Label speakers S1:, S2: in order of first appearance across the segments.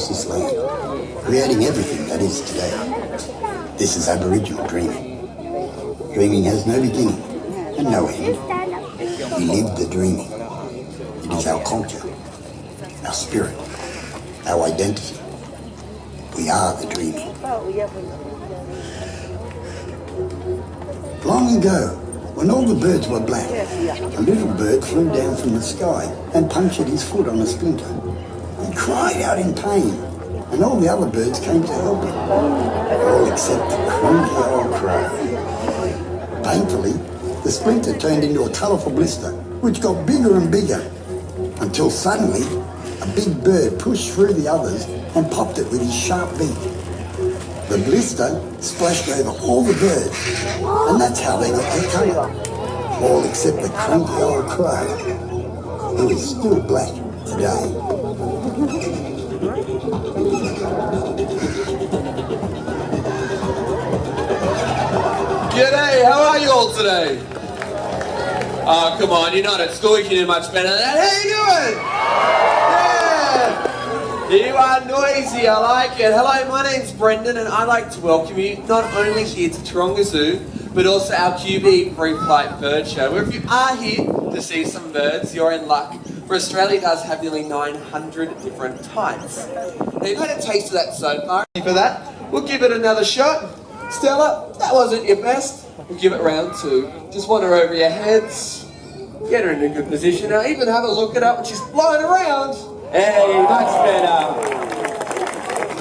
S1: across this land, creating everything that is today. This is Aboriginal dreaming. Dreaming has no beginning and no end. We live the dreaming. It is our culture, our spirit, our identity. We are the dreaming. Long ago, when all the birds were black, a little bird flew down from the sky and punctured his foot on a splinter. He cried out in pain, and all the other birds came to help him, all except the cranky old crow. Painfully, the splinter turned into a colourful blister, which got bigger and bigger, until suddenly a big bird pushed through the others and popped it with his sharp beak. The blister splashed over all the birds, and that's how they got their colour, all except the cranky old crow, who is still black today.
S2: G'day, how are you all today? Oh, come on, you're not at school, you can do much better than that. How you doing? Yeah! You are noisy, I like it. Hello, my name's Brendan and I'd like to welcome you not only here to Taronga Zoo, but also our QB Pre-Flight Bird Show, where if you are here to see some birds, you're in luck. For Australia does have nearly 900 different types. Now you've had a taste of that so far. For that, we'll give it another shot. Stella, that wasn't your best. We'll give it round two. Just want her over your heads. Get her in a good position. Now even have a look at her when she's flying around. Hey, much better.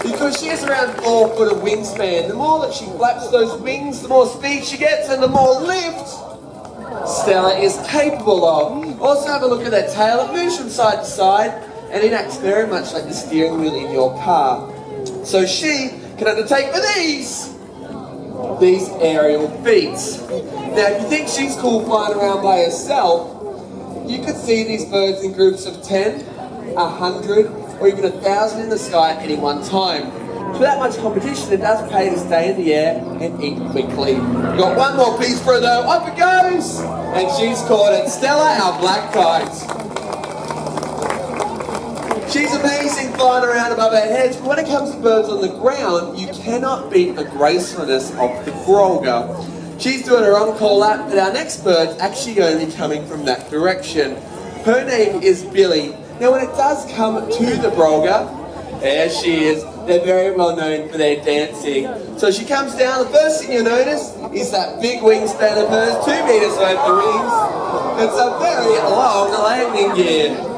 S2: Because she has around 4 foot of wingspan. The more that she flaps those wings, the more speed she gets and the more lift Stella is capable of. Also have a look at that tail. It moves from side to side and it acts very much like the steering wheel in your car. So she can undertake for these aerial feats. Now if you think she's cool flying around by herself, you could see these birds in groups of 10, 100 or even 1,000 in the sky at any one time. For that much competition, it does pay to stay in the air and eat quickly. We've got one more piece for her though. Up it goes! And she's caught it. Stella, our black kite. She's amazing flying around above our heads, but when it comes to birds on the ground, you cannot beat the gracefulness of the Taronga. She's doing her on-call lap, but our next bird's actually going to be coming from that direction. Her name is Billy. Now when it does come to the Taronga, there she is. They're very well known for their dancing. So she comes down, the first thing you'll notice is that big wingspan of hers, 2 meters over the wings. It's a very long landing gear.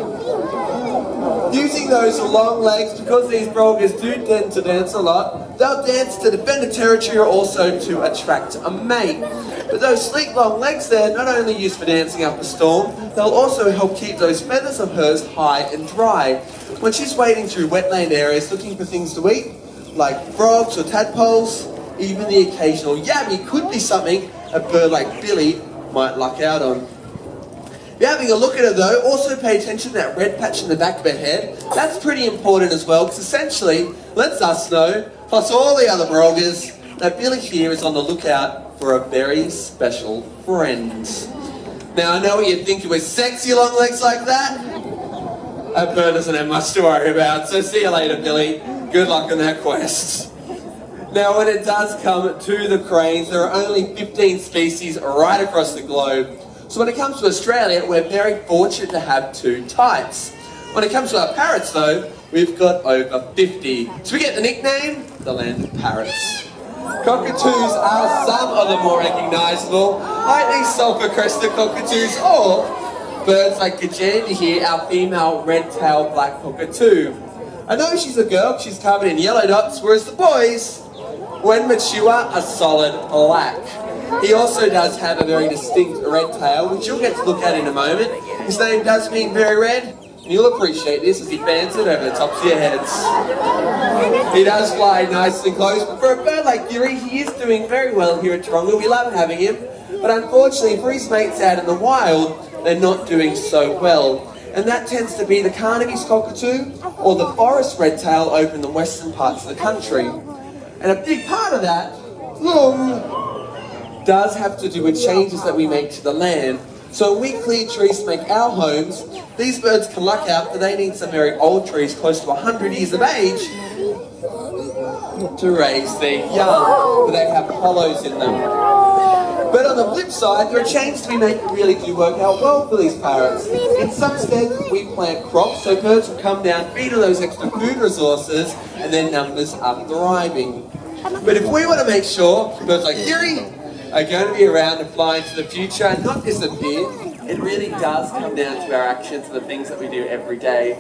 S2: Using those long legs, because these Tarongas do tend to dance a lot, they'll dance to defend a territory or also to attract a mate. But those sleek long legs there, not only used for dancing up a storm, they'll also help keep those feathers of hers high and dry. When she's wading through wetland areas looking for things to eat, like frogs or tadpoles, even the occasional yabby could be something a bird like Billy might luck out on. If you're having a look at her though, also pay attention to that red patch in the back of her head. That's pretty important as well, because essentially lets us know, plus all the other Tarongas, that Billy here is on the lookout for a very special friend. Now I know what you're thinking, with sexy long legs like that, a bird doesn't have much to worry about, so see you later Billy. Good luck on that quest. Now when it does come to the cranes, there are only 15 species right across the globe. So when it comes to Australia, we're very fortunate to have 2 types. When it comes to our parrots though, we've got over 50. So we get the nickname, the land of parrots. Cockatoos are some of the more recognisable, like these sulphur-crested cockatoos, or birds like Jen-Chieh, our female red-tailed black cockatoo. I know she's a girl, she's covered in yellow dots, whereas the boys, when mature, are solid black. He also does have a very distinct red tail, which you'll get to look at in a moment. His name does mean very red, and you'll appreciate this as he fans it over the tops of your heads. He does fly nice and close, but for a bird like Yuri, he is doing very well here at Taronga. We love having him, but unfortunately for his mates out in the wild, they're not doing so well. And that tends to be the Carnaby's cockatoo or the forest red tail over in the western parts of the country. And a big part of that does have to do with changes that we make to the land. So when we clear trees to make our homes, these birds can luck out that they need some very old trees close to 100 years of age to raise their young, but they have hollows in them. But on the flip side, there are changes to be made that really do work out well for these parrots. In some steads, we plant crops so birds will come down, feed on those extra food resources, and their numbers are thriving. But if we want to make sure birds like Yuri are going to be around and fly into the future and not disappear, it really does come down to our actions and the things that we do every day.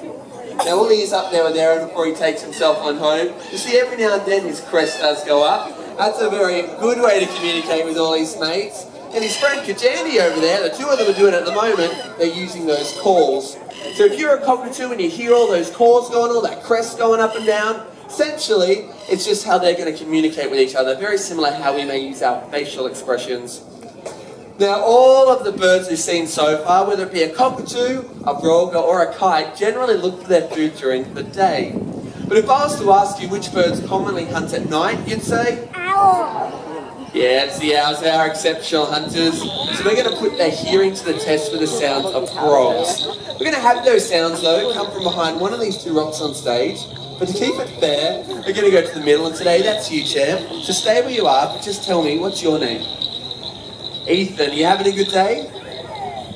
S2: Now while he's up there with Aaron before he takes himself on home, you see every now and then his crest does go up. That's a very good way to communicate with all his mates. And his friend Kajandi over there, the two of them are doing it at the moment, they're using those calls. So if you're a cockatoo and you hear all those calls going, all that crest going up and down, essentially, it's just how they're going to communicate with each other, very similar to how we may use our facial expressions. Now, all of the birds we've seen so far, whether it be a cockatoo, a broga, or a kite, generally look for their food during the day. But if I was to ask you which birds commonly hunt at night, you'd say? Owl. Yeah, it's the owls, they are exceptional hunters. So we're going to put their hearing to the test with the sounds of frogs. We're going to have those sounds, though, come from behind one of these two rocks on stage. But to keep it fair, we're going to go to the middle, and today that's you, champ. So stay where you are, but just tell me, what's your name? Ethan, you having a good day?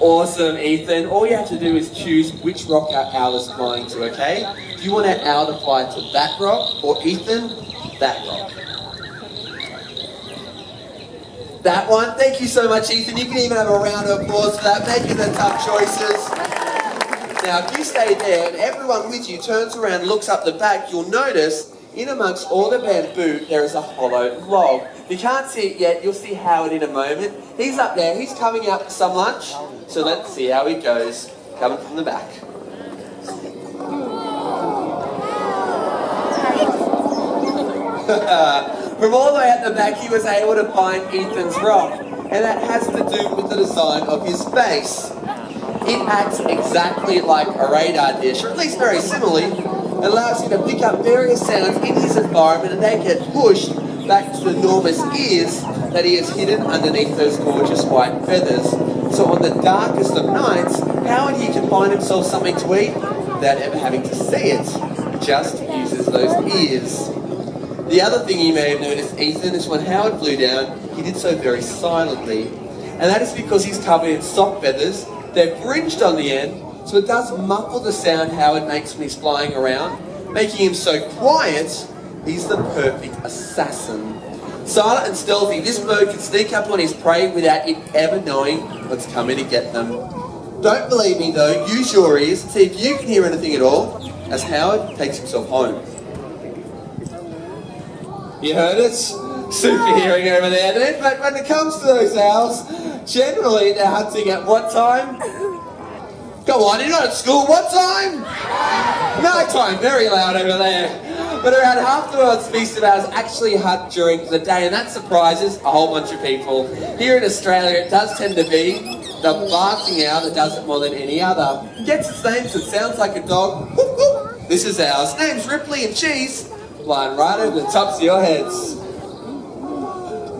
S2: Awesome, Ethan. All you have to do is choose which rock our owl is flying to, okay? Do you want our owl to fly to that rock, or Ethan, that rock? That one. Thank you so much, Ethan. You can even have a round of applause for that, making the tough choices. Now, if you stay there and everyone with you turns around and looks up the back, you'll notice in amongst all the bamboo, there is a hollow log. If you can't see it yet, you'll see Howard in a moment. He's up there, he's coming out for some lunch. So let's see how he goes, coming from the back. From all the way at the back, he was able to find Ethan's rock. And that has to do with the design of his face. It acts exactly like a radar dish, or at least very similarly. It allows him to pick up various sounds in his environment and they get pushed back to the enormous ears that he has hidden underneath those gorgeous white feathers. So on the darkest of nights, Howard here can find himself something to eat without ever having to see it. He just uses those ears. The other thing you may have noticed, Ethan, is when Howard flew down, he did so very silently. And that is because he's covered in soft feathers. They're fringed on the end, so it does muffle the sound Howard makes when he's flying around, making him so quiet, he's the perfect assassin. Silent and stealthy, this bird can sneak up on his prey without it ever knowing what's coming to get them. Don't believe me though, use your ears and see if you can hear anything at all, as Howard takes himself home. You heard it? Super hearing over there then. But when it comes to those owls, generally they're hunting at what time? Go on, you're not at school. What time? Night time, very loud over there. But around half the world's species of owls actually hunt during the day, and that surprises a whole bunch of people. Here in Australia, it does tend to be the barking owl that does it more than any other. It gets its name because it sounds like a dog. Whoop, whoop. This is ours. Name's Ripley and Cheese. Flying right over the tops of your heads.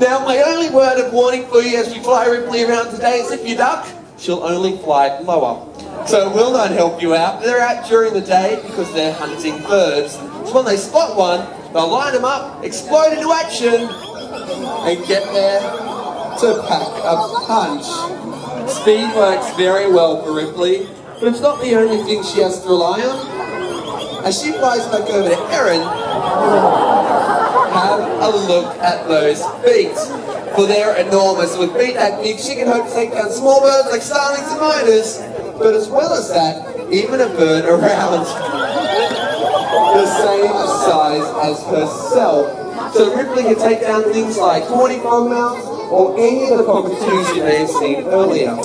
S2: Now, my only word of warning for you as we fly Ripley around today is if you duck, she'll only fly lower. So it will not help you out. They're out during the day because they're hunting birds. So when they spot one, they'll line them up, explode into action, and get there to pack a punch. Speed works very well for Ripley, but it's not the only thing she has to rely on. As she flies back over to Erin, have a look at those feet, for they're enormous. With feet that big, she can hope to take down small birds like starlings and miners, but as well as that, even a bird around the same size as herself. So Ripley can take down things like horny frogmouths or any of the cockatoos you may have seen earlier.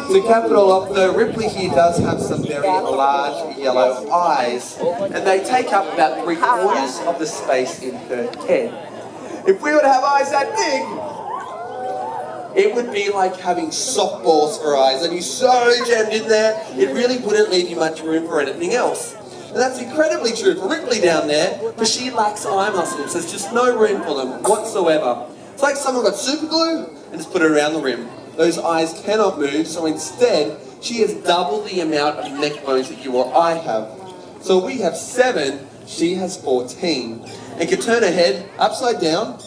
S2: To cap it all off though, Ripley here does have some very large yellow eyes, and they take up about 3/4 of the space in her head. If we were to have eyes that big, it would be like having softballs for eyes, and you're so jammed in there, it really wouldn't leave you much room for anything else. And that's incredibly true for Ripley down there, for she lacks eye muscles. There's just no room for them whatsoever. It's like someone got super glue and just put it around the rim. those eyes cannot move, so instead, she has double the amount of neck bones that you or I have. So we have 7, she has 14. And can turn her head upside down,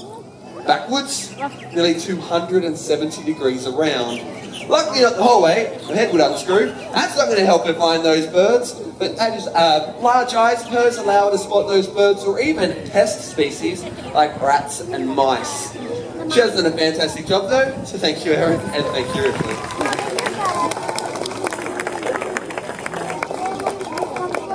S2: backwards, nearly 270 degrees around. Luckily not the whole way, her head would unscrew. That's not going to help her find those birds, but as large eyes of hers allow her to spot those birds or even pest species like rats and mice. She has done a fantastic job though, so thank you Erin and thank you Ripley.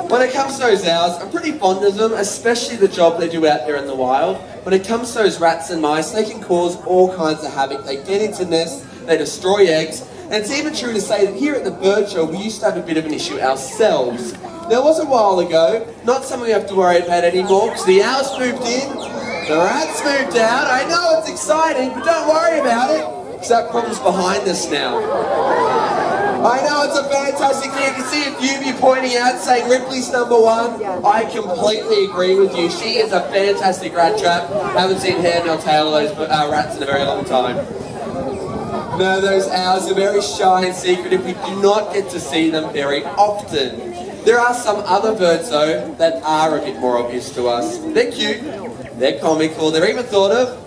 S2: When it comes to those owls, I'm pretty fond of them, especially the job they do out there in the wild. When it comes to those rats and mice, they can cause all kinds of havoc. They get into nests, they destroy eggs, and it's even true to say that here at the bird show we used to have a bit of an issue ourselves. Now it was a while ago, not something we have to worry about anymore, because the owls moved in, the rats moved out. I know it's exciting, but don't worry about it, because that problem's behind us now. I know it's a fantastic thing. You can see a few of you pointing out saying Ripley's number 1. I completely agree with you. She is a fantastic rat trap. Haven't seen hair nor tail of those rats in a very long time. No, those owls are very shy and secretive. We do not get to see them very often. There are some other birds though that are a bit more obvious to us. They're cute, they're comical, they're even thought of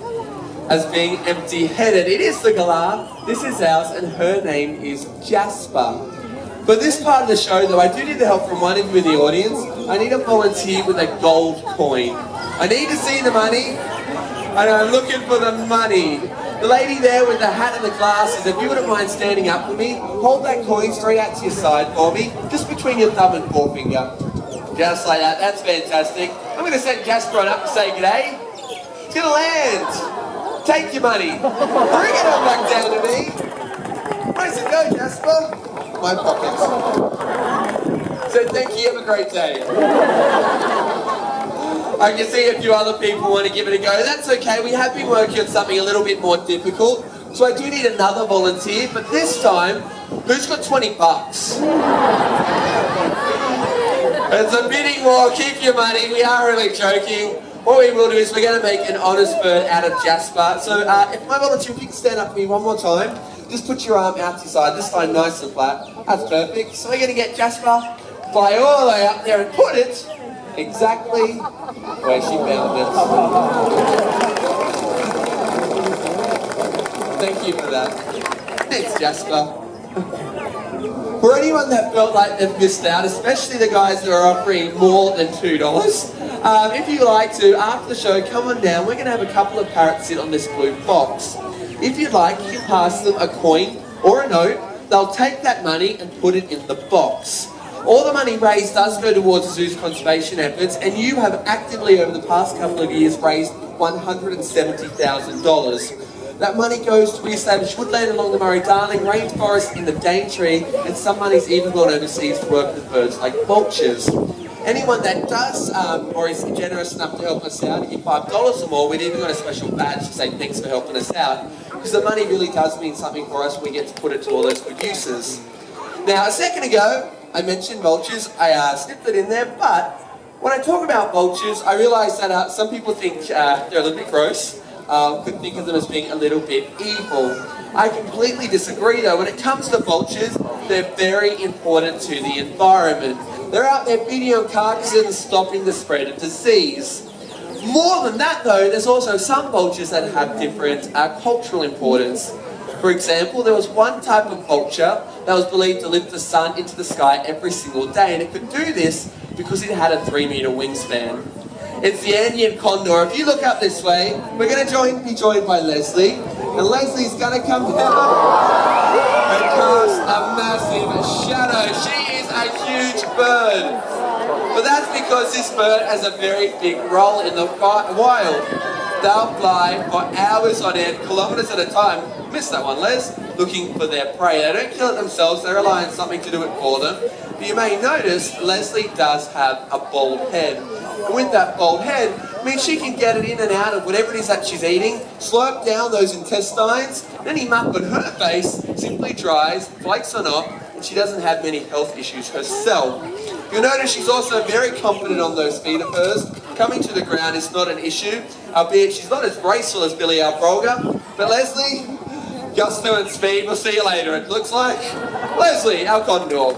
S2: as being empty-headed. It is the galah, this is ours, and her name is Jasper. For this part of the show though, I do need the help from one of you in the audience. I need a volunteer with a gold coin. I need to see the money, and I'm looking for the money. The lady there with the hat and the glasses, if you wouldn't mind standing up for me, hold that coin straight out to your side for me, just between your thumb and forefinger. Just like that, that's fantastic. I'm going to send Jasper on up to say g'day. It's going to land. Take your money. Bring it on back down to me. Where's it go, Jasper? My pockets. So thank you, have a great day. I can see a few other people want to give it a go. That's okay, we have been working on something a little bit more difficult. So I do need another volunteer, but this time, who's got 20 bucks? It's a bidding war, keep your money, we are really joking. What we will do is we're going to make an honest bird out of Jasper. So if my volunteer, if you can stand up for me one more time, just put your arm out to your side, this time nice and flat. That's perfect. So we're going to get Jasper, fly all the way up there and put it exactly where she found it. Thank you for that. Thanks, Jasper. For anyone that felt like they've missed out, especially the guys that are offering more than $2, if you'd like to, after the show, come on down. We're going to have a couple of parrots sit on this blue box. If you'd like, you can pass them a coin or a note. They'll take that money and put it in the box. All the money raised does go towards the zoo's conservation efforts, and you have actively over the past couple of years raised $170,000. That money goes to re-establish woodland along the Murray-Darling, rainforest in the Jen-Chieh, and some money's even gone overseas to work with birds like vultures. Anyone that does or is generous enough to help us out, give $5 or more, we've even got a special badge to say thanks for helping us out, because the money really does mean something for us. We get to put it to all those good uses. Now, a second ago, I mentioned vultures. I snipped it in there, but when I talk about vultures, I realise that some people think they're a little bit gross. Could think of them as being a little bit evil. I completely disagree though. When it comes to vultures, they're very important to the environment. They're out there feeding on carcasses and stopping the spread of disease. More than that though, there's also some vultures that have different cultural importance. For example, there was one type of vulture that was believed to lift the sun into the sky every single day, and it could do this because it had a 3-meter wingspan. It's the Andean condor. If you look up this way, we're going to be joined by Leslie, and Leslie's going to come down and cast a massive shadow. She is a huge bird, but that's because this bird has a very big role in the wild. They'll fly for hours on end, kilometres at a time. Missed that one, Les. Looking for their prey. They don't kill it themselves, they rely on something to do it for them. But you may notice Leslie does have a bald head. And with that bald head, I mean she can get it in and out of whatever it is that she's eating, slurp down those intestines, and any muck on her face simply dries, flakes on off, and she doesn't have many health issues herself. You'll notice she's also very confident on those feet of hers. Coming to the ground is not an issue, albeit she's not as graceful as Billy our Brolga. But Leslie, Gusto and speed. We'll see you later, it looks like. Leslie, our condor.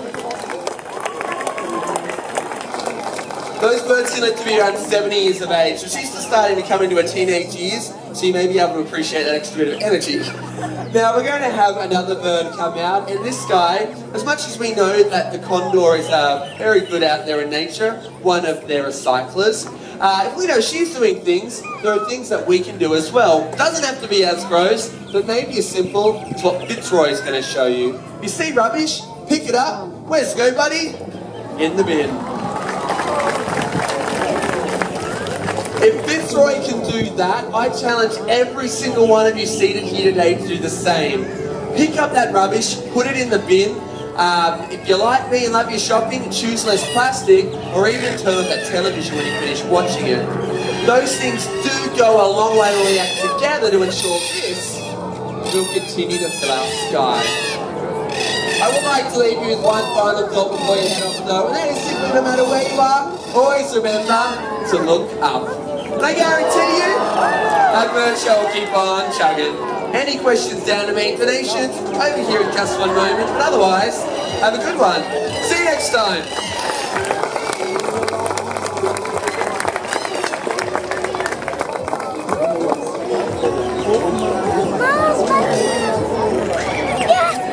S2: Those birds can live to be around 70 years of age, so she's just starting to come into her teenage years, so you may be able to appreciate that extra bit of energy. Now we're going to have another bird come out, and this guy, as much as we know that the condor is very good out there in nature, one of their recyclers, if we know she's doing things, there are things that we can do as well. Doesn't have to be as gross, but maybe as simple as what Fitzroy is going to show you. You see rubbish? Pick it up. Where's go, buddy? In the bin. If Fitzroy can do that, I challenge every single one of you seated here today to do the same. Pick up that rubbish, put it in the bin. If you like me and love your shopping, choose less plastic, or even turn off that television when you finish watching it. Those things do go a long way to react together to ensure this will continue to fill our sky. I would like to leave you with one final thought before you head off though, and that is simply no matter where you are, always remember to look up. And I guarantee you, that bird show will keep on chugging. Any questions down to me, donations over here in just one moment, but otherwise, have a good one. See you next time.